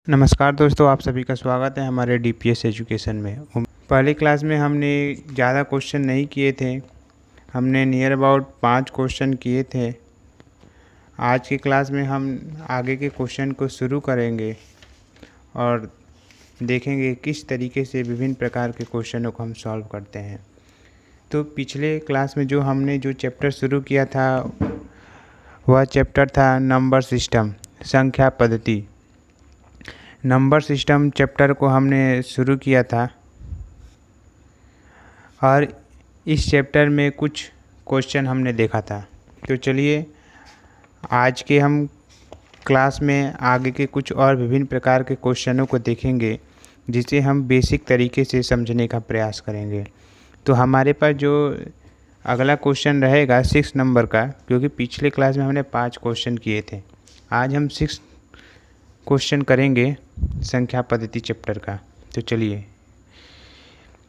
नमस्कार दोस्तों, आप सभी का स्वागत है हमारे डीपीएस एजुकेशन में। पहली क्लास में हमने ज़्यादा क्वेश्चन नहीं किए थे, हमने नियर अबाउट 5 क्वेश्चन किए थे। आज की क्लास में हम आगे के क्वेश्चन को शुरू करेंगे और देखेंगे किस तरीके से विभिन्न प्रकार के क्वेश्चनों को हम सॉल्व करते हैं। तो पिछले क्लास में हमने जो चैप्टर शुरू किया था वह चैप्टर था नंबर सिस्टम, संख्या पद्धति। नंबर सिस्टम चैप्टर को हमने शुरू किया था और इस चैप्टर में कुछ क्वेश्चन हमने देखा था। तो चलिए आज के हम क्लास में आगे के कुछ और विभिन्न प्रकार के क्वेश्चनों को देखेंगे, जिसे हम बेसिक तरीके से समझने का प्रयास करेंगे। तो हमारे पास जो अगला क्वेश्चन रहेगा 6 नंबर का, क्योंकि पिछले क्लास में हमने 5 क्वेश्चन किए थे। आज हम 6 क्वेश्चन करेंगे संख्या पद्धति चैप्टर का। तो चलिए,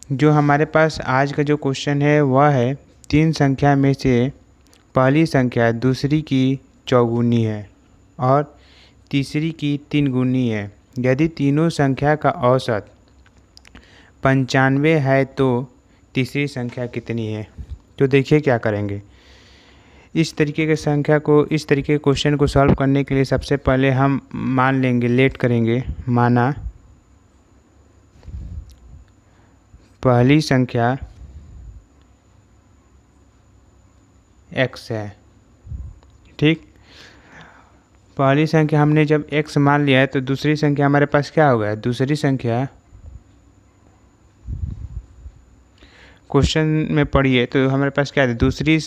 जो हमारे पास आज का जो क्वेश्चन है वह है 3 संख्या में से पहली संख्या दूसरी की चौगुनी है और तीसरी की 3 गुनी है। यदि तीनों संख्या का औसत 95 है तो तीसरी संख्या कितनी है। तो देखिए क्या करेंगे। इस तरीके के क्वेश्चन को सॉल्व करने के लिए सबसे पहले हम मान लेंगे, लेट करेंगे, माना पहली संख्या x है। ठीक, पहली संख्या हमने जब x मान लिया है तो दूसरी संख्या हमारे पास क्या होगा। दूसरी संख्या क्वेश्चन में पढ़िए तो हमारे पास क्या है, दूसरी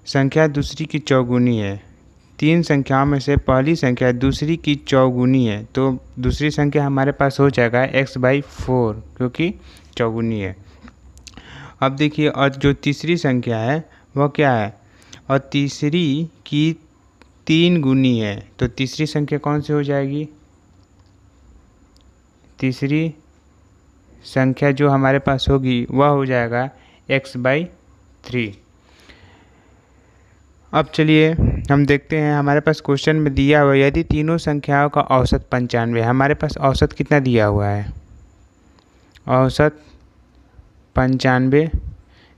संख्या दूसरी की चौगुनी है। 3 संख्याओं में से पहली संख्या दूसरी की चौगुनी है, तो दूसरी संख्या हमारे पास हो जाएगा x/4, क्योंकि चौगुनी है। अब देखिए, और जो तीसरी संख्या है वह क्या है, और तीसरी की 3 गुनी है, तो तीसरी संख्या कौन सी हो जाएगी। तीसरी संख्या जो हमारे पास होगी वह हो जाएगा x/3। अब चलिए हम देखते हैं, हमारे पास क्वेश्चन में दिया हुआ यदि तीनों संख्याओं का औसत 95, हमारे पास औसत कितना दिया हुआ है, औसत 95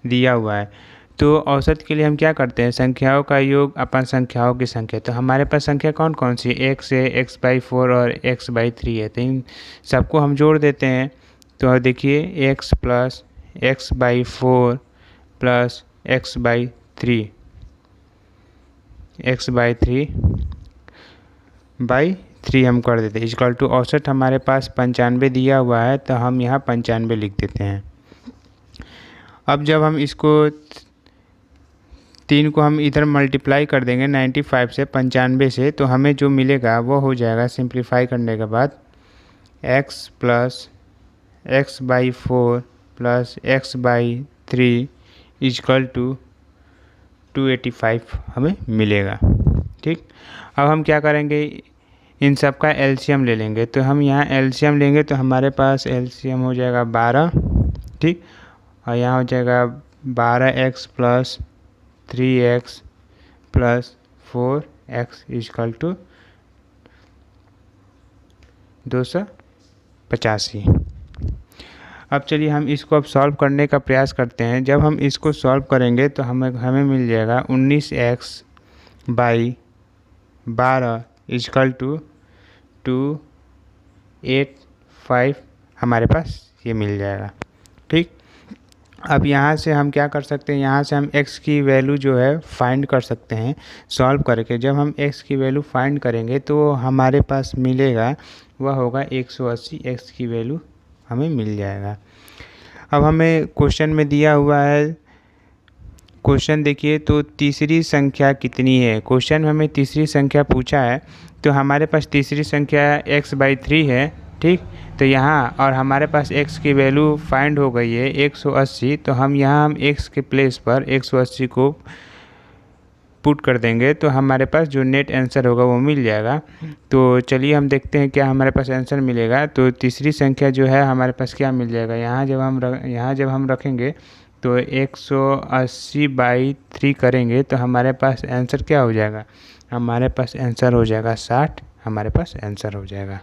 दिया हुआ है। तो औसत के लिए हम क्या करते हैं, संख्याओं का योग अपन संख्याओं की संख्या। तो हमारे पास संख्या कौन कौन सी, x है, x/4 और x/3 है। तो इन सबको हम जोड़ देते हैं। तो देखिए x + x/4 + x/3 x/3 हम कर देते हैं इक्वल टू औसत हमारे पास 95 दिया हुआ है, तो हम यहाँ 95 लिख देते हैं। अब जब हम इसको 3 को हम इधर मल्टीप्लाई कर देंगे 95 से, 95 से, तो हमें जो मिलेगा वो हो जाएगा, सिंप्लीफाई करने के बाद x + x/4 + x/3 equal to 285 हमें मिलेगा। ठीक, अब हम क्या करेंगे, इन सब का एलसीएम ले लेंगे। तो हम यहाँ एलसीएम लेंगे तो हमारे पास एलसीएम हो जाएगा 12। ठीक, और यहाँ हो जाएगा 12x + 3x + 4x equal to 285। अब चलिए हम इसको अब सॉल्व करने का प्रयास करते हैं। जब हम इसको सॉल्व करेंगे तो हमें मिल जाएगा 19x/12 इक्वल टू 285 हमारे पास ये मिल जाएगा। ठीक, अब यहाँ से हम क्या कर सकते हैं, यहाँ से हम x की वैल्यू जो है फाइंड कर सकते हैं सॉल्व करके। जब हम x की वैल्यू फाइंड करेंगे तो हमारे पास मिलेगा वह होगा 180। x की वैल्यू हमें मिल जाएगा। अब हमें क्वेश्चन में दिया हुआ है, क्वेश्चन देखिए, तो तीसरी संख्या कितनी है। क्वेश्चन में हमें तीसरी संख्या पूछा है, तो हमारे पास तीसरी संख्या x/3 है। ठीक, तो यहाँ और हमारे पास x की वैल्यू फाइंड हो गई है 180, तो हम x के प्लेस पर 180 को पुट कर देंगे तो हमारे पास जो नेट आंसर होगा वो मिल जाएगा। तो चलिए हम देखते हैं क्या हमारे पास आंसर मिलेगा। तो तीसरी संख्या जो है हमारे पास क्या मिल जाएगा, यहाँ जब हम रखेंगे तो 180/3 करेंगे तो हमारे पास आंसर क्या हो जाएगा, हमारे पास आंसर हो जाएगा 60 हमारे पास आंसर हो जाएगा।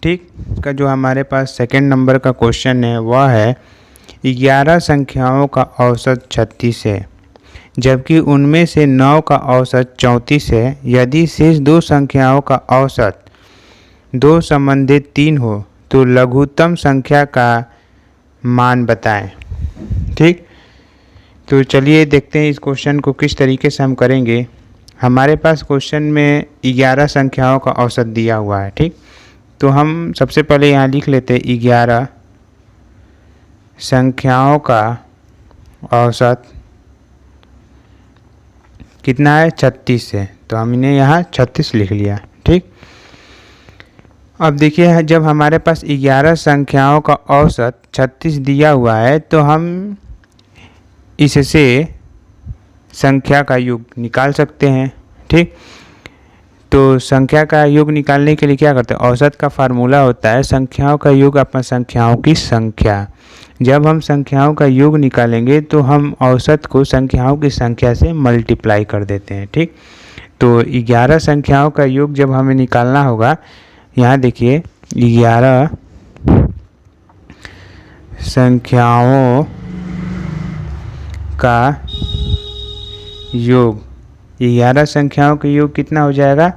ठीक, इसका जो हमारे पास सेकंड नंबर का क्वेश्चन है वह है 11 संख्याओं का औसत 36 है, जबकि उनमें से 9 का औसत 34 है। यदि शेष दो संख्याओं का औसत 2 संबंधित 3 हो तो लघुत्तम संख्या का मान बताएं। ठीक, तो चलिए देखते हैं इस क्वेश्चन को किस तरीके से हम करेंगे। हमारे पास क्वेश्चन में 11 संख्याओं का औसत दिया हुआ है। ठीक, तो हम सबसे पहले यहाँ लिख लेते हैं 11 संख्याओं का औसत कितना है, 36 है, तो हमने यहाँ 36 लिख लिया। ठीक, अब देखिए जब हमारे पास 11 संख्याओं का औसत 36 दिया हुआ है तो हम इससे संख्या का योग निकाल सकते हैं। ठीक, तो संख्या का योग निकालने के लिए क्या करते हैं, औसत का फार्मूला होता है संख्याओं का योग अपना संख्याओं की संख्या। जब हम संख्याओं का योग निकालेंगे तो हम औसत को संख्याओं की संख्या से मल्टीप्लाई कर देते हैं। ठीक, तो 11 संख्याओं का योग जब हमें निकालना होगा, यहाँ देखिए 11 संख्याओं का योग, 11 संख्याओं का योग कितना हो जाएगा,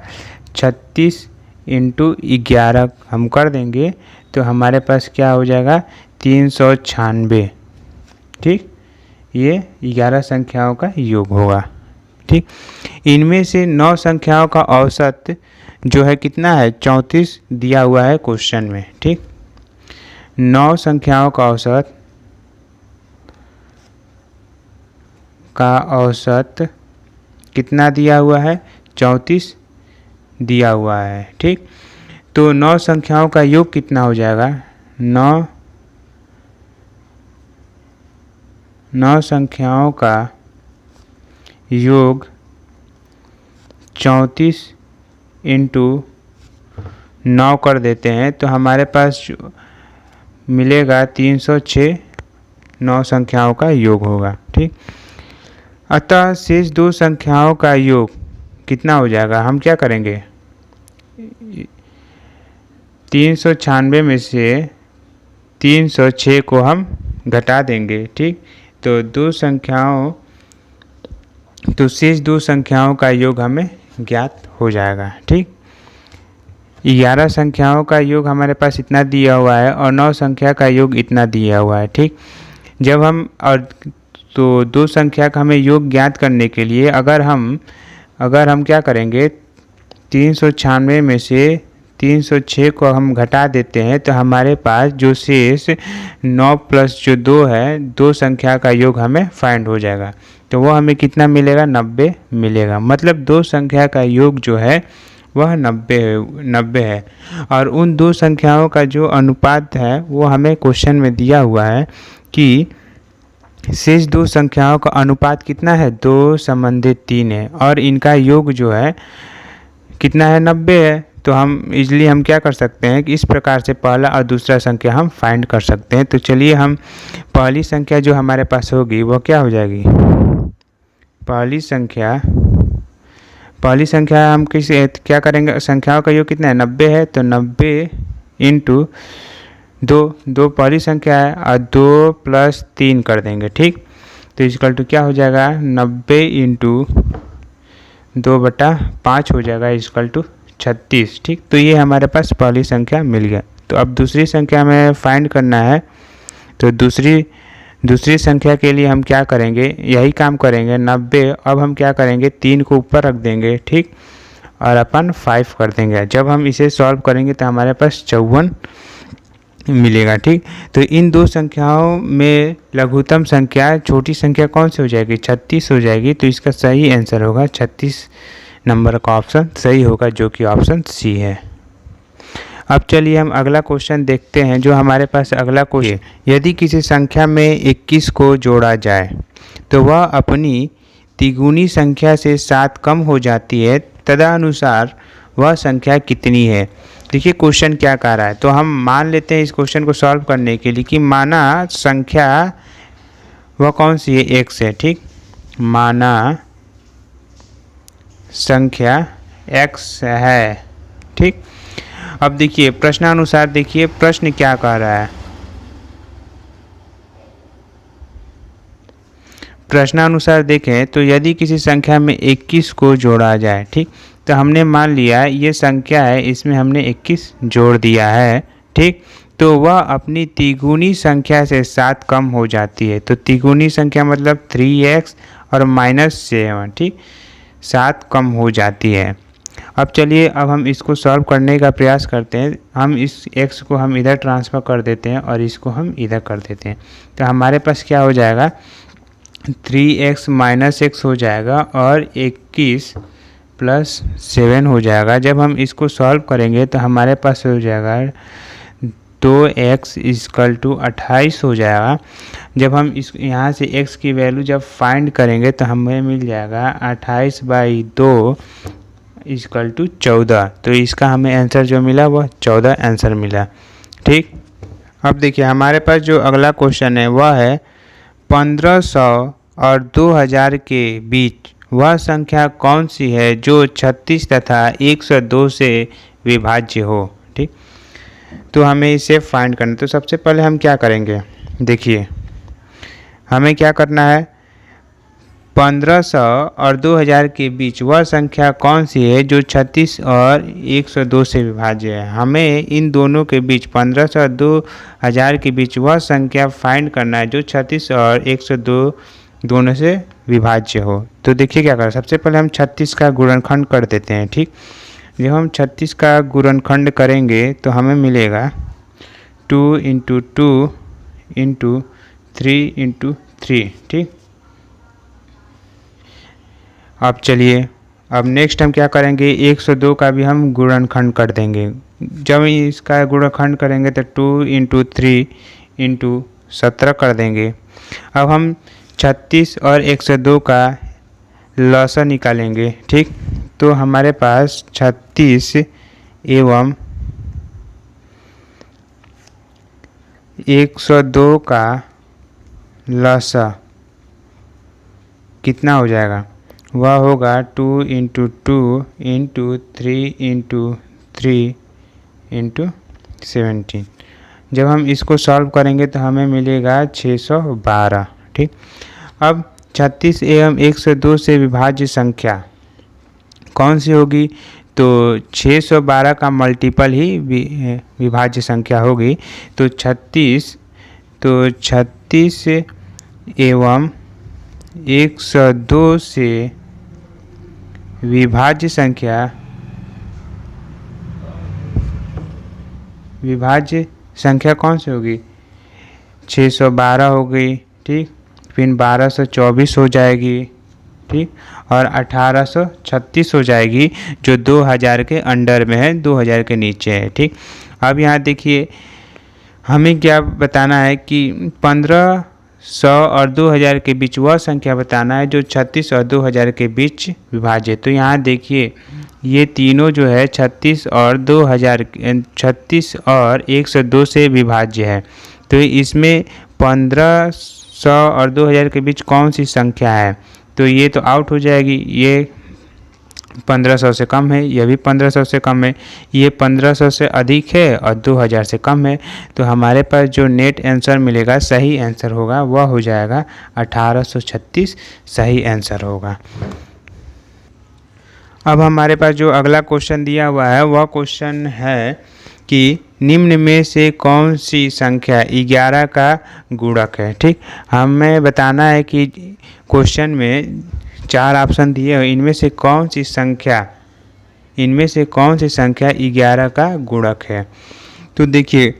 36 × 11 हम कर देंगे तो हमारे पास क्या हो जाएगा, 396। ठीक, ये 11 संख्याओं का योग होगा। ठीक, इनमें से 9 संख्याओं का औसत जो है कितना है, 34 दिया हुआ है क्वेश्चन में। ठीक, 9 संख्याओं का औसत कितना दिया हुआ है, 34 दिया हुआ है। ठीक, तो 9 संख्याओं का योग कितना हो जाएगा, 9 संख्याओं का योग 34 × 9 कर देते हैं तो हमारे पास मिलेगा 306 9 संख्याओं का योग होगा। ठीक, अतः शेष दो संख्याओं का योग कितना हो जाएगा, हम क्या करेंगे, 396 में से 306 को हम घटा देंगे। ठीक, तो शेष दो संख्याओं का योग हमें ज्ञात हो जाएगा। ठीक, 11 संख्याओं का योग हमारे पास इतना दिया हुआ है और 9 संख्या का योग इतना दिया हुआ है। ठीक, जब हम तो दो संख्या का हमें योग ज्ञात करने के लिए अगर हम क्या करेंगे, 396 में से 306 को हम घटा देते हैं तो हमारे पास जो शेष 9 + जो 2 है, 2 संख्या का योग हमें फाइंड हो जाएगा। तो वो हमें कितना मिलेगा, 90 मिलेगा। मतलब 2 संख्या का योग जो है वह 90 है। और उन 2 संख्याओं का जो अनुपात है वो हमें क्वेश्चन में दिया हुआ है कि शेष 2 संख्याओं का अनुपात कितना है, 2 संबंधित 3 है और इनका योग जो है कितना है, 90 है। तो इसलिए हम क्या कर सकते हैं कि इस प्रकार से पहला और दूसरा संख्या हम फाइंड कर सकते हैं। तो चलिए हम पहली संख्या जो हमारे पास होगी वो क्या हो जाएगी, पहली संख्या हम क्या करेंगे, संख्याओं का योग कितना है, 90 है, तो 90 × 2 पहली संख्या है और 2 + 3 कर देंगे। ठीक, तो इक्वल टू क्या हो जाएगा, 90 × 2/5 हो जाएगा, इक्वल टू 36। ठीक, तो ये हमारे पास पहली संख्या मिल गया। तो अब दूसरी संख्या में फाइंड करना है। तो दूसरी संख्या के लिए हम क्या करेंगे, यही काम करेंगे, 90। अब हम क्या करेंगे, 3 को ऊपर रख देंगे। ठीक, और अपन 5 कर देंगे। जब हम इसे सॉल्व करेंगे तो हमारे पास 54 मिलेगा। ठीक, तो इन 2 संख्याओं में लघुत्तम संख्या छोटी संख्या कौन सी हो जाएगी, 36 हो जाएगी। तो इसका सही आंसर होगा 36 नंबर का ऑप्शन सही होगा, जो कि ऑप्शन सी है। अब चलिए हम अगला क्वेश्चन देखते हैं। जो हमारे पास अगला क्वेश्चन, यदि किसी संख्या में 21 को जोड़ा जाए तो वह अपनी तिगुनी संख्या से 7 कम हो जाती है, तदनुसार वह संख्या कितनी है। देखिए क्वेश्चन क्या कह रहा है। तो हम मान लेते हैं इस क्वेश्चन को सॉल्व करने के लिए कि माना संख्या वह कौन सी है, x है। ठीक, माना संख्या x है ठीक। अब देखिए प्रश्नानुसार, देखिए प्रश्न क्या कह रहा है। प्रश्नानुसार देखें तो यदि किसी संख्या में 21 को जोड़ा जाए, ठीक, तो हमने मान लिया ये संख्या है, इसमें हमने 21 जोड़ दिया है, ठीक, तो वह अपनी तिगुनी संख्या से 7 कम हो जाती है। तो तिगुनी संख्या मतलब 3x और -7, ठीक, 7 कम हो जाती है। अब चलिए अब हम इसको सॉल्व करने का प्रयास करते हैं। हम इस x को हम इधर ट्रांसफ़र कर देते हैं और इसको हम इधर कर देते हैं। तो हमारे पास क्या हो जाएगा, 3x - x हो जाएगा और 21 + 7 हो जाएगा। जब हम इसको सॉल्व करेंगे तो हमारे पास हो जाएगा 2x = 28 हो जाएगा। जब हम इस यहाँ से x की वैल्यू जब फाइंड करेंगे तो हमें मिल जाएगा 28/2 = 14। तो इसका हमें आंसर जो मिला वह 14 आंसर मिला, ठीक। अब देखिए हमारे पास जो अगला क्वेश्चन है वह है 1500 और 2000 के बीच वह संख्या कौन सी है जो 36 तथा 102 से विभाज्य हो, ठीक। तो हमें इसे फाइंड करना। तो सबसे पहले हम क्या करेंगे, देखिए हमें क्या करना है, 1500 और 2000 के बीच वह संख्या कौन सी है जो 36 और 102 से विभाज्य है। हमें इन दोनों के बीच 1500 और 2000 के बीच वह संख्या फाइंड करना है जो 36 और 102 दोनों से विभाज्य हो। तो देखिए क्या करें, सबसे पहले हम 36 का गुणनखंड कर देते हैं, ठीक। जब हम 36 का गुणनखंड करेंगे तो हमें मिलेगा 2 × 2 × 3 × 3, ठीक। अब चलिए अब नेक्स्ट हम क्या करेंगे, 102 का भी हम गुणनखंड कर देंगे। जब इसका गुणनखंड करेंगे तो 2 × 3 × 17 कर देंगे। अब हम 36 और 102 का लसा निकालेंगे, ठीक। तो हमारे पास 36 एवं 102 का लसा कितना हो जाएगा, वह होगा 2 × 2 × 3 × 3 × 17। जब हम इसको सॉल्व करेंगे तो हमें मिलेगा 612, ठीक। अब 36 एवं 102 से विभाज्य संख्या कौन सी होगी, तो 612 का मल्टीपल ही विभाज्य संख्या होगी। तो 36 एवं 102 से विभाज्य संख्या कौन सी होगी, 612 हो गई, ठीक, फिर 1224 हो जाएगी, ठीक, और 1836 हो जाएगी जो 2000 के अंडर में है, 2000 के नीचे है, ठीक। अब यहाँ देखिए हमें क्या बताना है कि 1500 और 2000 के बीच वह संख्या बताना है जो 36 और 2000 के बीच विभाज्य। तो यहाँ देखिए ये तीनों जो है 36 और 102 से विभाज्य है। तो इसमें 1500 और 2000 के बीच कौन सी संख्या है, तो ये तो आउट हो जाएगी। ये 1500 से कम है, यह भी 1500 से कम है, ये 1500 से अधिक है और 2000 से कम है। तो हमारे पास जो नेट आंसर मिलेगा, सही आंसर होगा, वह हो जाएगा 1836, सही आंसर होगा। अब हमारे पास जो अगला क्वेश्चन दिया हुआ है वह क्वेश्चन है कि निम्न में से कौन सी संख्या 11 का गुणक है, ठीक। हमें बताना है कि क्वेश्चन में 4 ऑप्शन दिए हैं, इनमें से कौन सी संख्या 11 का गुणक है। तो देखिए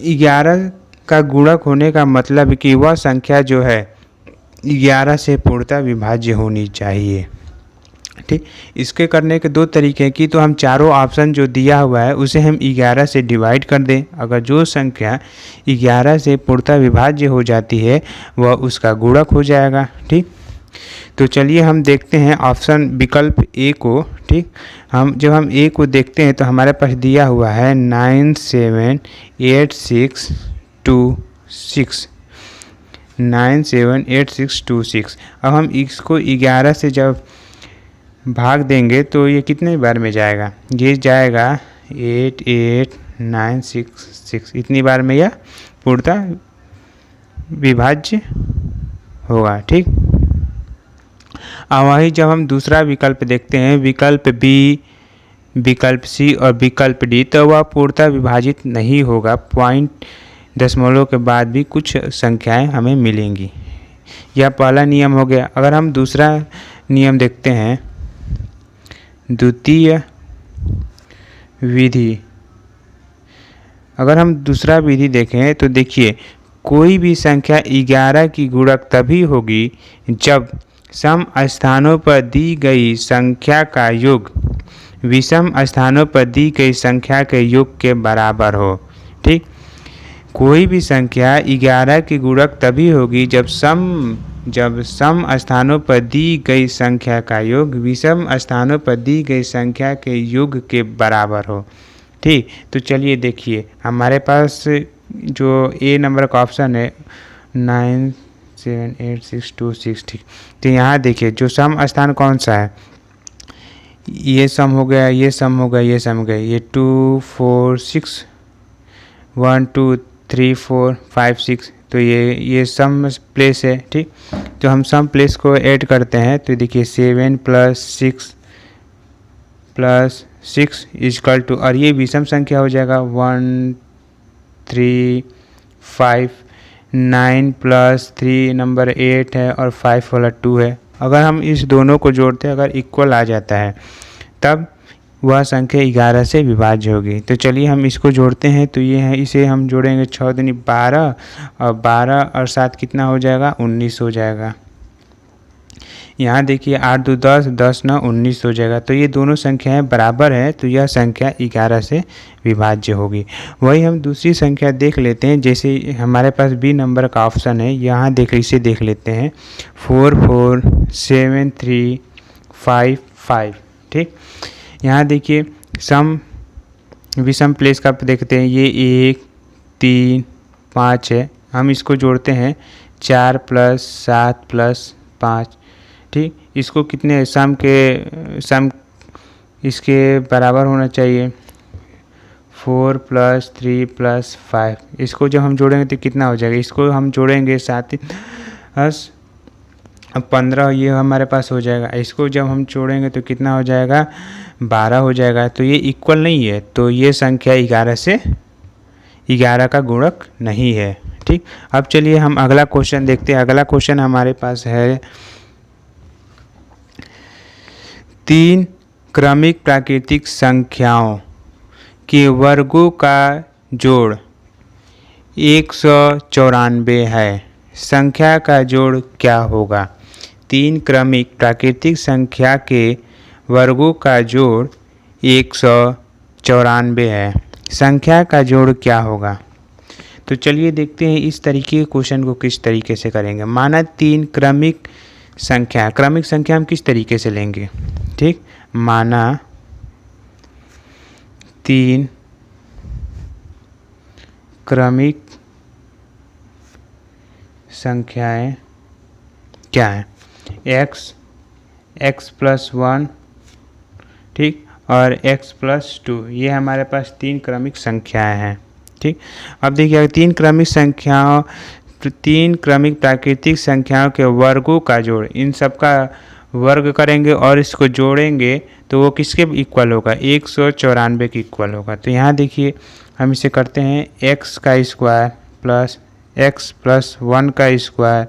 11 का गुणक होने का मतलब कि वह संख्या जो है 11 से पूर्णतः विभाज्य होनी चाहिए, ठीक। इसके करने के 2 तरीके हैं कि तो हम चारों ऑप्शन जो दिया हुआ है उसे हम 11 से डिवाइड कर दें। अगर जो संख्या 11 से पूर्णतः विभाज्य हो जाती है वह उसका गुणक हो जाएगा, ठीक। तो चलिए हम देखते हैं ऑप्शन विकल्प ए को, ठीक। जब हम ए को देखते हैं तो हमारे पास दिया हुआ है 978626, 978626। अब हम इसको 11 से जब भाग देंगे तो ये कितने बार में जाएगा, ये जाएगा 8 8 9 6 6, इतनी बार में यह पूर्णतः विभाज्य होगा। ठीक, अब वही जब हम दूसरा विकल्प देखते हैं, विकल्प बी, विकल्प सी और विकल्प डी, तो वह पूर्णतः विभाजित नहीं होगा। पॉइंट दशमलव के बाद भी कुछ संख्याएं हमें मिलेंगी। यह पहला नियम हो गया। अगर हम दूसरा नियम देखते हैं, द्वितीय विधि, अगर हम दूसरा विधि देखें तो देखिए, कोई भी संख्या 11 की गुणक तभी होगी जब सम स्थानों पर दी गई संख्या का योग विषम स्थानों पर दी गई संख्या के योग के बराबर हो। ठीक, कोई भी संख्या 11 की गुणक तभी होगी जब सम स्थानों पर दी गई संख्या का योग विषम स्थानों पर दी गई संख्या के योग के बराबर हो। ठीक, तो चलिए देखिए, हमारे पास जो ए नंबर का ऑप्शन है 9 7 8 6 2 6। ठीक, तो यहाँ देखिए जो सम स्थान कौन सा है, ये सम हो गया, ये सम हो गया, ये सम हो गया, ये 2 4 6 1 2 3 4 5 6, तो ये सम प्लेस है। ठीक, तो हम सम प्लेस को ऐड करते हैं तो देखिए 7 + 6 इक्वल टू, और ये विषम संख्या हो जाएगा 1 3 5, 9 + 3 नंबर 8 है और 5 वाला 2 है। अगर हम इस दोनों को जोड़ते हैं, अगर इक्वल आ जाता है तब वह संख्या 11 से विभाज्य होगी। तो चलिए हम इसको जोड़ते हैं, तो ये है, इसे हम जोड़ेंगे 6 दूनी 12 और 12 और 7 कितना हो जाएगा, 19 हो जाएगा। यहाँ देखिए 8 2 10, 10 9 19 हो जाएगा। तो ये दोनों संख्याएं बराबर हैं, तो यह संख्या 11 से विभाज्य होगी। वही हम दूसरी संख्या देख लेते हैं, जैसे हमारे पास बी नंबर का ऑप्शन है, यहाँ इसे देख लेते हैं 4 4 7 3 5 5। ठीक, यहाँ देखिए सम विषम प्लेस का देखते हैं, ये 1 3 5 है, हम इसको जोड़ते हैं 4 + 7 + 5। ठीक, इसको कितने सम इसके बराबर होना चाहिए 4 + 3 + 5। इसको जब हम जोड़ेंगे तो कितना हो जाएगा, इसको हम जोड़ेंगे 7 10 15, ये हमारे पास हो जाएगा। इसको जब हम जोड़ेंगे तो कितना हो जाएगा, 12 हो जाएगा। तो ये इक्वल नहीं है, तो ये संख्या 11 का गुणक नहीं है। ठीक, अब चलिए हम अगला क्वेश्चन देखते हैं। अगला क्वेश्चन हमारे पास है 3 क्रमिक प्राकृतिक संख्याओं के वर्गों का जोड़ 194 है, संख्या का जोड़ क्या होगा। 3 क्रमिक प्राकृतिक संख्या के वर्गों का जोड़ 194 है, संख्या का जोड़ क्या होगा। तो चलिए देखते हैं इस तरीके के क्वेश्चन को किस तरीके से करेंगे। माना 3 क्रमिक संख्या हम किस तरीके से लेंगे। ठीक, माना 3 क्रमिक संख्याएं क्या है, x + 1, ठीक, और x + 2, ये हमारे पास 3 क्रमिक संख्याएं हैं। ठीक, अब देखिए 3 क्रमिक प्राकृतिक संख्याओं के वर्गों का जोड़, इन सब का वर्ग करेंगे और इसको जोड़ेंगे तो वो किसके इक्वल होगा, 194 के इक्वल होगा। तो यहाँ देखिए हम इसे करते हैं x का स्क्वायर प्लस x + 1 का स्क्वायर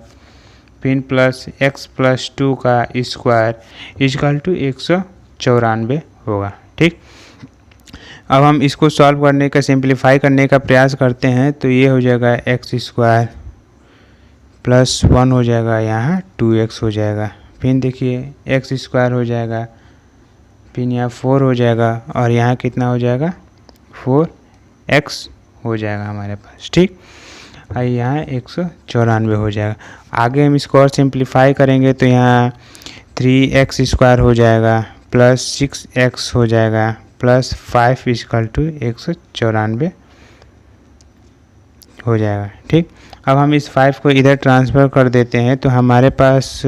फिर प्लस x + 2 का स्क्वायर इक्वल टू 194 होगा। ठीक, अब हम इसको सॉल्व करने का, सिंप्लीफाई करने का प्रयास करते हैं तो ये हो जाएगा x² + 1 हो जाएगा, यहाँ 2x हो जाएगा, फिर देखिए x² हो जाएगा, फिर यहाँ 4 हो जाएगा और यहाँ कितना हो जाएगा 4x हो जाएगा हमारे पास। ठीक, और यहाँ 194 हो जाएगा। आगे हम इसको और सिंप्लीफाई करेंगे तो यहाँ 3x² हो जाएगा प्लस 6x हो जाएगा प्लस 5 = 194 हो जाएगा। ठीक, अब हम इस 5 को इधर ट्रांसफ़र कर देते हैं तो हमारे पास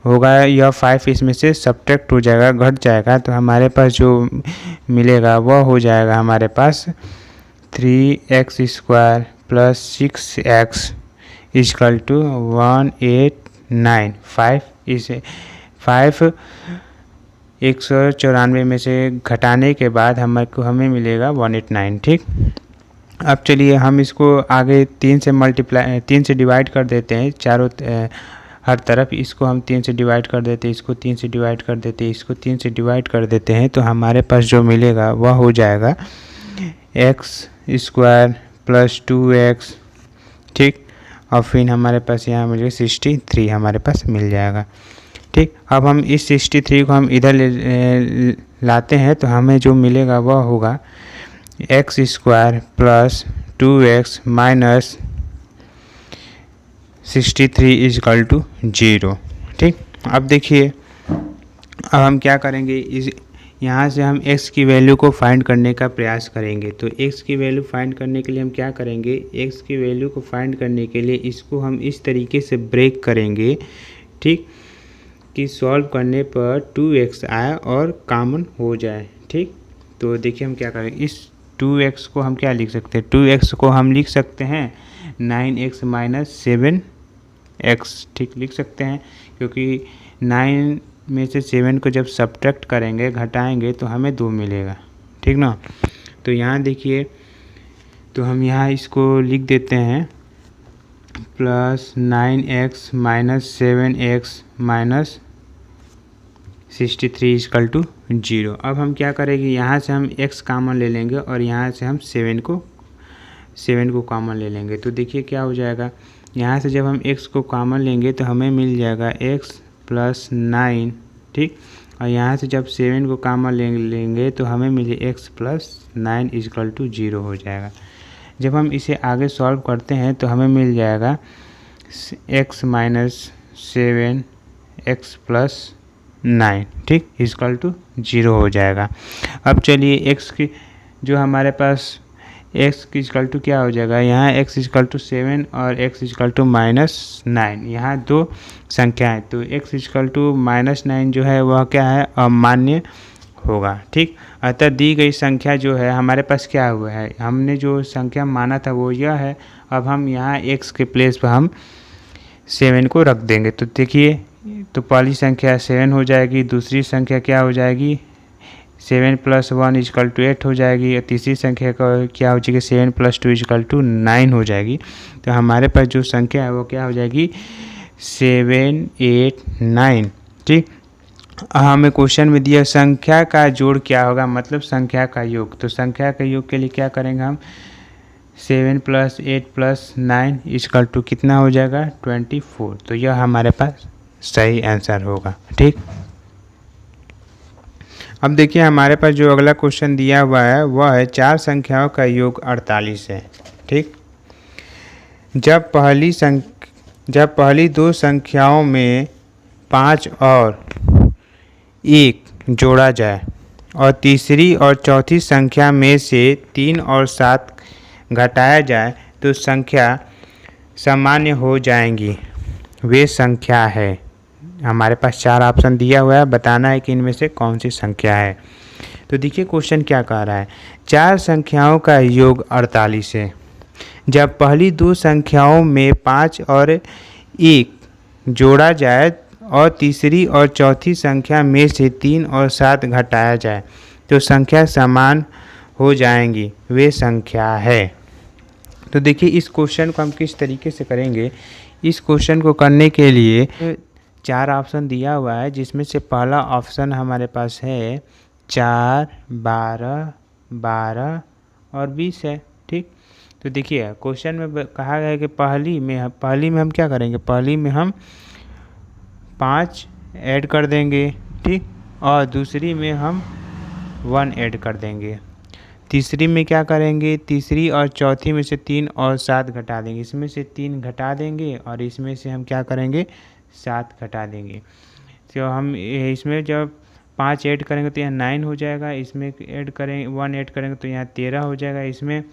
होगा यह 5 इसमें से सब्ट्रैक्ट हो जाएगा, घट जाएगा, तो हमारे पास जो मिलेगा वह हो जाएगा हमारे पास 3x² plus 6x equal to 189। 5 इसे 5 194 में से घटाने के बाद हमें मिलेगा 189। ठीक, अब चलिए हम इसको आगे 3 से डिवाइड कर देते हैं चारों हर तरफ। इसको हम 3 से डिवाइड कर देते हैं, इसको 3 से डिवाइड कर देते हैं, इसको 3 से डिवाइड कर देते हैं, तो हमारे पास जो मिलेगा वह हो जाएगा x² प्लस 2x। ठीक, और फिर हमारे पास यहाँ मिलेगा 63 हमारे पास मिल जाएगा। ठीक, अब हम इस 63 को हम इधर लाते हैं तो हमें जो मिलेगा वह होगा x² plus 2x minus 63 equal to 0। ठीक, अब देखिए अब हम क्या करेंगे, इस यहाँ से हम x की वैल्यू को फाइंड करने का प्रयास करेंगे। तो x की वैल्यू फाइंड करने के लिए हम क्या करेंगे, x की वैल्यू को फाइंड करने के लिए इसको हम इस तरीके से ब्रेक करेंगे, ठीक, कि सॉल्व करने पर 2x आए और कॉमन हो जाए। ठीक, तो देखिए हम क्या करेंगे, इस 2x को हम क्या लिख सकते हैं, 2x को हम लिख सकते हैं 9x माइनस 7x। ठीक, लिख सकते हैं, क्योंकि 9 में से 7 को जब सब्ट्रैक्ट करेंगे, घटाएंगे, तो हमें 2 मिलेगा। ठीक ना, तो यहाँ देखिए, तो हम यहाँ इसको लिख देते हैं plus 9x minus 7x minus 63 equal to 0। अब हम क्या करेंगे, यहाँ से हम x कॉमन ले लेंगे और यहाँ से हम 7 को कॉमन ले लेंगे। तो देखिए क्या हो जाएगा, यहाँ से जब हम x को कॉमन लेंगे तो हमें मिल जाएगा x प्लस 9। ठीक, और यहाँ से जब 7 को कॉमन लेंगे तो हमें मिले x प्लस 9 इक्वल टू 0 हो जाएगा। जब हम इसे आगे सॉल्व करते हैं तो हमें मिल जाएगा x माइनस 7x प्लस 9। ठीक, इक्वल टू 0 हो जाएगा। अब चलिए x की जो हमारे पास x की इक्वल टू क्या हो जाएगा, यहाँ x इक्वल टू 7 और x इक्वल टू माइनस 9, यहाँ दो संख्या है, तो x इक्वल टू माइनस 9 जो है वह क्या है, अमान्य होगा। ठीक, अतः दी गई संख्या जो है हमारे पास क्या हुआ है, हमने जो संख्या माना था वो यह है। अब हम यहाँ x के प्लेस पर हम 7 को रख देंगे, तो देखिए, तो पहली संख्या 7 हो जाएगी, दूसरी संख्या क्या हो जाएगी 7 प्लस 1 इक्वल टू 8 हो जाएगी, और तीसरी संख्या का क्या हो जाएगी 7 प्लस 2 इक्वल टू 9 हो जाएगी। तो हमारे पास जो संख्या है वो क्या हो जाएगी 7, 8, 9। ठीक, हमें क्वेश्चन में दिया संख्या का जोड़ क्या होगा, मतलब संख्या का योग। तो संख्या का योग के लिए क्या करेंगे हम, 7 प्लस 8 प्लस 9 इक्वल टू कितना हो जाएगा 24। तो यह हमारे पास सही आंसर होगा। ठीक, अब देखिए हमारे पास जो अगला क्वेश्चन दिया हुआ है वह है 4 संख्याओं का योग 48 है। ठीक, जब पहली दो संख्याओं में 5 और 1 जोड़ा जाए और तीसरी और चौथी संख्या में से 3 और 7 घटाया जाए तो संख्या सामान्य हो जाएंगी, वे संख्या है। हमारे पास 4 ऑप्शन दिया हुआ है, बताना है कि इनमें से कौन सी संख्या है। तो देखिए क्वेश्चन क्या कह रहा है, 4 संख्याओं का योग 48 है। जब पहली दो संख्याओं में 5 और 1 जोड़ा जाए और तीसरी और चौथी संख्या में से 3 और 7 घटाया जाए तो संख्या समान हो जाएंगी, वे संख्या है। तो देखिए इस क्वेश्चन को हम किस तरीके से करेंगे। इस क्वेश्चन को करने के लिए 4 ऑप्शन दिया हुआ है, जिसमें से पहला ऑप्शन हमारे पास है 4, 12, 12 और 20 है। ठीक, तो देखिए क्वेश्चन में कहा गया है कि पहली में हम क्या करेंगे, पहली में हम 5 ऐड कर देंगे। ठीक, और दूसरी में हम 1 ऐड कर देंगे। तीसरी में क्या करेंगे, तीसरी और चौथी में से 3 और 7 घटा देंगे। इसमें से 3 घटा देंगे और इसमें से हम क्या करेंगे 7 घटा देंगे। तो हम इसमें जब 5 ऐड करेंगे तो यहाँ 9 हो जाएगा, इसमें ऐड करेंगे 1 ऐड करेंगे तो यहाँ 13 हो जाएगा, इसमें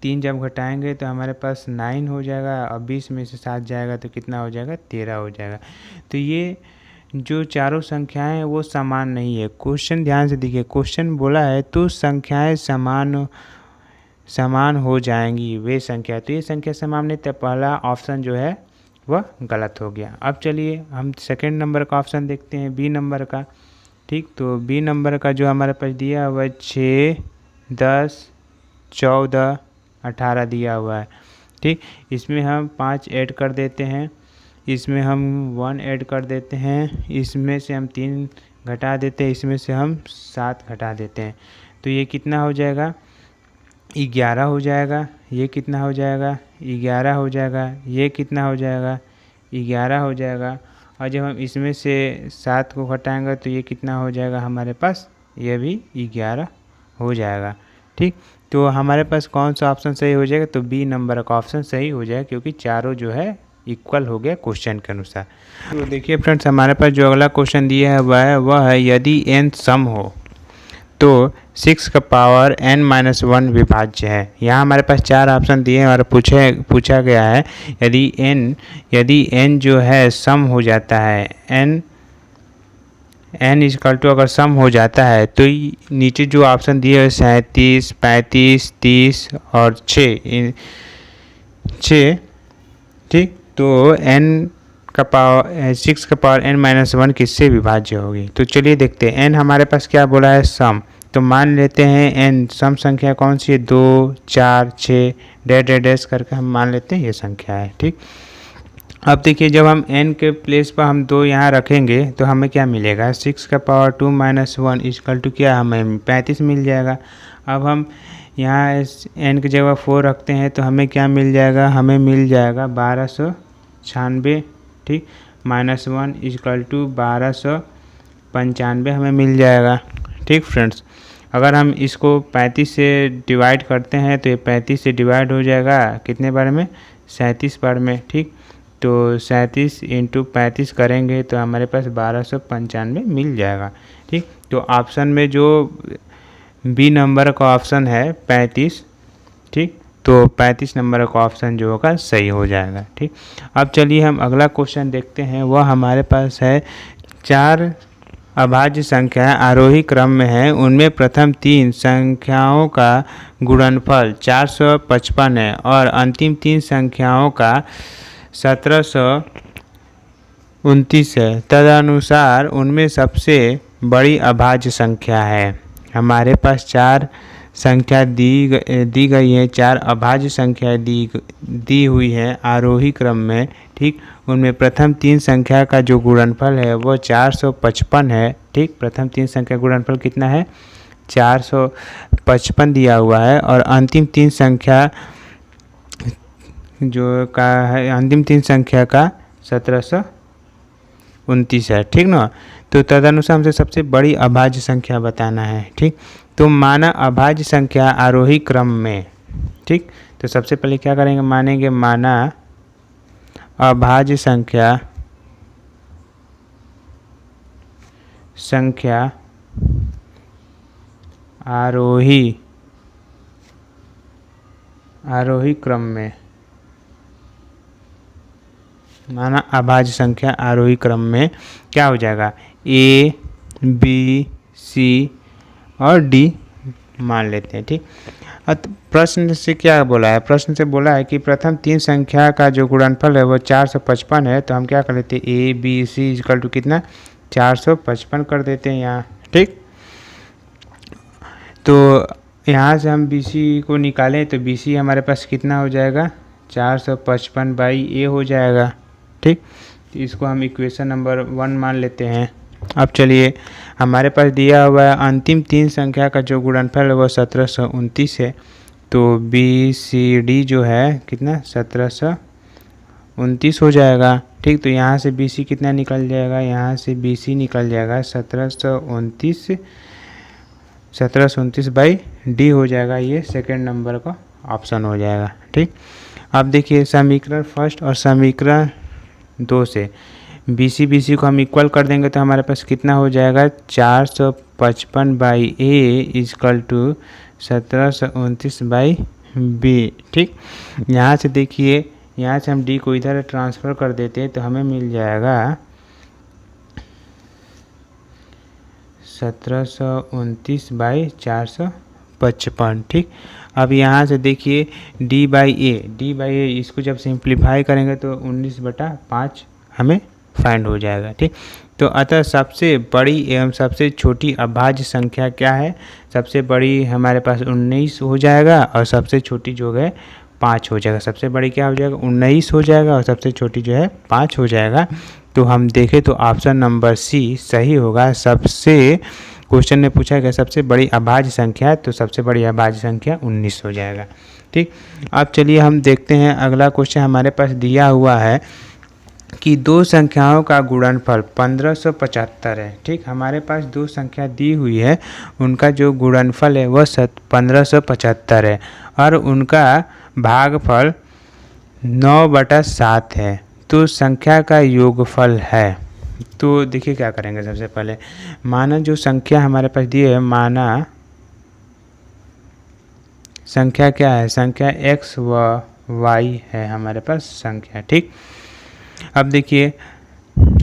3 जब घटाएंगे तो हमारे पास 9 हो जाएगा और 20 में से 7 जाएगा तो कितना हो जाएगा, 13 हो जाएगा। तो ये जो चारों संख्याएं हैं वो समान नहीं है। क्वेश्चन ध्यान से देखिए, क्वेश्चन बोला है तो संख्याएं समान हो जाएंगी वे संख्या, तो ये संख्या समान नहीं, तो पहला ऑप्शन जो है वह गलत हो गया। अब चलिए हम सेकंड नंबर का ऑप्शन देखते हैं, बी नंबर का। ठीक, तो बी नंबर का जो हमारे पास दिया हुआ है 6, 10, 14, 18 दिया हुआ है। ठीक, इसमें हम 5 ऐड कर देते हैं, इसमें हम 1 ऐड कर देते हैं, इसमें से हम 3 घटा देते हैं, इसमें से हम 7 घटा देते हैं, तो ये कितना हो जाएगा, 11 हो जाएगा। ये कितना हो जाएगा, 11 हो जाएगा। ये कितना हो जाएगा, 11 हो जाएगा। और जब हम इसमें से 7 को घटाएंगे तो ये कितना हो जाएगा हमारे पास, ये भी 11 हो जाएगा। ठीक, तो हमारे पास कौन सा ऑप्शन सही हो जाएगा, तो बी नंबर का ऑप्शन सही हो जाएगा, क्योंकि चारों जो है इक्वल हो गया क्वेश्चन के अनुसार। तो देखिए फ्रेंड्स, हमारे पास जो अगला क्वेश्चन दिया है वह है यदि n सम हो तो 6 का पावर n-1 विभाज्य है। यहाँ हमारे पास 4 ऑप्शन दिए हैं और पूछा गया है यदि n जो है सम हो जाता है, n इक्वल टू अगर सम हो जाता है तो नीचे जो ऑप्शन दिए हैं 37, 35, 30 और 6। ठीक, तो n का पावर 6 का पावर n-1 किससे विभाज्य होगी, तो चलिए देखते हैं। n हमारे पास क्या बोला है, सम, तो मान लेते हैं n सम संख्या कौन सी है, 2, 4, 6 डैश करके हम मान लेते हैं ये संख्या है। ठीक, अब देखिए जब हम n के प्लेस पर हम 2 यहाँ रखेंगे तो हमें क्या मिलेगा, 6 का पावर 2 - 1 इक्वल टू क्या, हमें 35 मिल जाएगा। अब हम यहाँ n की जगह 4 रखते हैं तो हमें क्या मिल जाएगा, हमें मिल जाएगा 1296। ठीक, -1 इक्वल टू 1295 हमें मिल जाएगा। ठीक फ्रेंड्स, अगर हम इसको 35 से डिवाइड करते हैं तो ये 35 से डिवाइड हो जाएगा कितने बार में, 37 बार में। ठीक, तो 37 × 35 करेंगे तो हमारे पास 1295 मिल जाएगा। ठीक, तो ऑप्शन में जो बी नंबर का ऑप्शन है 35, ठीक, तो 35 नंबर का ऑप्शन जो होगा सही हो जाएगा। ठीक, अब चलिए हम अगला क्वेश्चन देखते हैं। वह हमारे पास है 4 अभाज्य संख्याएं आरोही क्रम में हैं, उनमें प्रथम 3 संख्याओं का गुणनफल 455 है और अंतिम 3 संख्याओं का 1729 है। तदनुसार उनमें सबसे बड़ी अभाज्य संख्या है। हमारे पास 4 संख्या दी गई है, 4 अभाज्य संख्या दी हुई है आरोही क्रम में। ठीक, उनमें प्रथम 3 संख्या का जो गुणनफल है वो 455 है। ठीक, प्रथम 3 संख्या गुणनफल कितना है, 455 दिया हुआ है और अंतिम 3 संख्या जो का है, अंतिम 3 संख्या का 1729 है। ठीक ना, तो तदनुसार हमसे सबसे बड़ी अभाज्य संख्या बताना है। ठीक, तो माना अभाज्य संख्या आरोही क्रम में। ठीक, तो सबसे पहले क्या करेंगे, मानेंगे माना अभाज्य संख्या आरोही क्रम में, माना अभाज्य संख्या आरोही क्रम में क्या हो जाएगा, A, B, C और D मान लेते हैं। ठीक, अब प्रश्न से क्या बोला है, प्रश्न से बोला है कि प्रथम 3 संख्या का जो गुणनफल है वो 455 है, तो हम क्या कर लेते हैं, A, B, C equal to कितना, 455 कर देते हैं यहाँ। ठीक, तो यहाँ से हम BC को निकालें तो BC हमारे पास कितना हो जाएगा, 455/A हो जाएगा। ठीक, तो इसको हम इक्वेशन नंबर 1 मान लेते हैं। अब चलिए हमारे पास दिया हुआ है अंतिम 3 संख्या का जो गुणनफल है वो 1729 है, तो BCD जो है कितना, 1729 हो जाएगा। ठीक, तो यहाँ से BC कितना निकल जाएगा, यहाँ से BC निकल जाएगा 1729/D हो जाएगा, ये सेकंड नंबर का ऑप्शन हो जाएगा। ठीक, अब देखिए समीकरण फर्स्ट और समीकरण 2 से BC को हम इक्वल कर देंगे तो हमारे पास कितना हो जाएगा, 455/A equal to 1729/B B. ठीक, यहाँ से देखिए, यहाँ से हम डी को इधर ट्रांसफ़र कर देते हैं तो हमें मिल जाएगा 1729/455। ठीक, अब यहाँ से देखिए डी बाई ए इसको जब सिंप्लीफाई करेंगे तो 19/5 हमें फाइंड हो जाएगा। ठीक, तो अतः सबसे बड़ी एवं सबसे छोटी अभाज्य संख्या क्या है? सबसे बड़ी हमारे पास 19 हो जाएगा और सबसे छोटी जो है 5 हो जाएगा। सबसे बड़ी क्या हो जाएगा? 19 हो जाएगा और सबसे छोटी जो है 5 हो जाएगा। तो हम देखें तो ऑप्शन नंबर सी सही होगा। सबसे क्वेश्चन ने पूछा कि सबसे बड़ी अभाज्य संख्या, तो सबसे बड़ी अभाज्य संख्या 19 हो जाएगा। ठीक, अब चलिए हम देखते हैं अगला क्वेश्चन हमारे पास दिया हुआ है कि दो संख्याओं का गुणनफल 1575 है। ठीक, हमारे पास दो संख्या दी हुई है, उनका जो गुणनफल है वह 1575 है और उनका भागफल 9/7 है। तो संख्या का योगफल है। तो देखिए क्या करेंगे, सबसे पहले माना जो संख्या हमारे पास दी है, माना संख्या क्या है? संख्या x व y है हमारे पास संख्या। ठीक, अब देखिए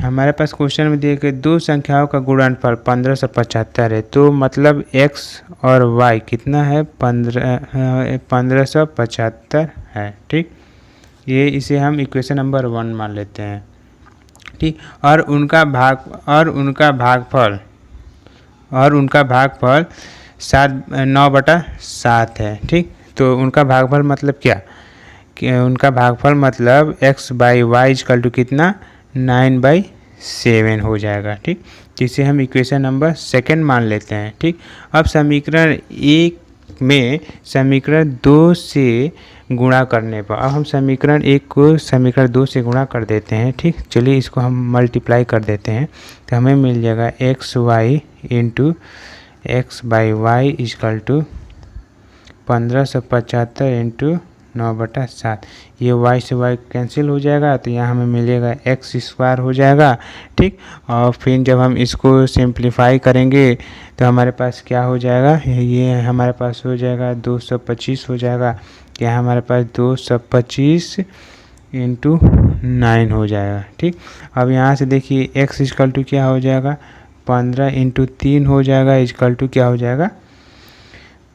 हमारे पास क्वेश्चन में दिए गए दो संख्याओं का गुणनफल 1575 है, तो मतलब x और y कितना है? 1575 है। ठीक, ये इसे हम इक्वेशन नंबर 1 मान लेते हैं। ठीक, और उनका भागफल 9/7 है। ठीक, तो उनका भागफल मतलब क्या? कि उनका भागफल मतलब x/y = कितना? 9/7 हो जाएगा। ठीक, जिसे हम इक्वेशन नंबर 2 मान लेते हैं। ठीक, अब समीकरण 1 में समीकरण 2 से गुणा करने पर, अब हम समीकरण 1 को समीकरण 2 से गुणा कर देते हैं। ठीक, चलिए इसको हम मल्टीप्लाई कर देते हैं तो हमें मिल जाएगा xy × x/y = 1575 × 9/7। ये y से y कैंसिल हो जाएगा तो यहाँ हमें मिलेगा x² हो जाएगा। ठीक, और फिर जब हम इसको सिंप्लीफाई करेंगे तो हमारे पास क्या हो जाएगा? ये हमारे पास हो जाएगा 225 हो जाएगा। क्या हमारे पास 225 × 9 हो जाएगा। ठीक, अब यहाँ से देखिए x = क्या हो जाएगा? 15 × 3 हो जाएगा = क्या हो जाएगा?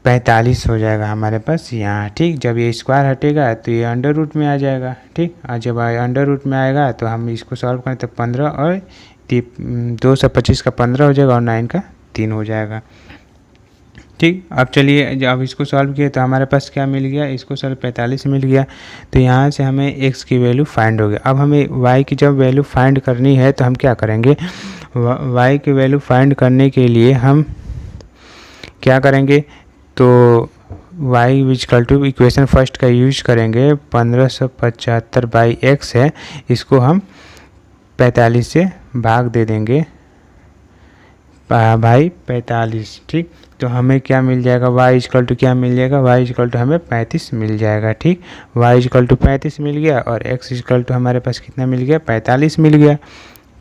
45 हो जाएगा हमारे पास यहाँ। ठीक, जब ये स्क्वायर हटेगा तो ये अंडर रूट में आ जाएगा। ठीक, और जब अंडर रूट में आएगा तो हम इसको सॉल्व करें तो 15 और 225 का 15 हो जाएगा और 9 का 3 हो जाएगा। ठीक, अब चलिए जब इसको सॉल्व किया तो हमारे पास क्या मिल गया? इसको सॉल्व 45 मिल गया। तो यहाँ से हमें x की वैल्यू फाइंड हो गई। अब हमें y की जब वैल्यू फाइंड करनी है तो हम क्या करेंगे? y की वैल्यू फाइंड करने के लिए हम क्या करेंगे? तो y = इक्वेशन फर्स्ट का यूज करेंगे। 1575/x है, इसको हम 45 से भाग दे देंगे भाई 45। ठीक, तो हमें क्या मिल जाएगा? y = क्या मिल जाएगा? y = हमें 35 मिल जाएगा। ठीक, y = 35 मिल गया और x = हमारे पास कितना मिल गया? 45 मिल गया।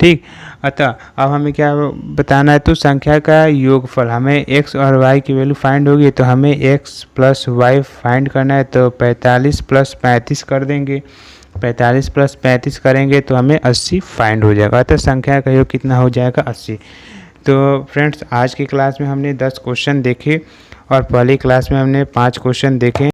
ठीक, अतः अब हमें क्या बताना है? तो संख्या का योगफल, हमें x और y की वैल्यू फाइंड होगी तो हमें x + y फाइंड करना है। तो 45 + 35 कर देंगे। 45 + 35 करेंगे तो हमें 80 फाइंड हो जाएगा। अतः संख्या का योग कितना हो जाएगा? 80। तो फ्रेंड्स, आज की क्लास में हमने 10 क्वेश्चन देखे और पहली क्लास में हमने 5 क्वेश्चन देखे।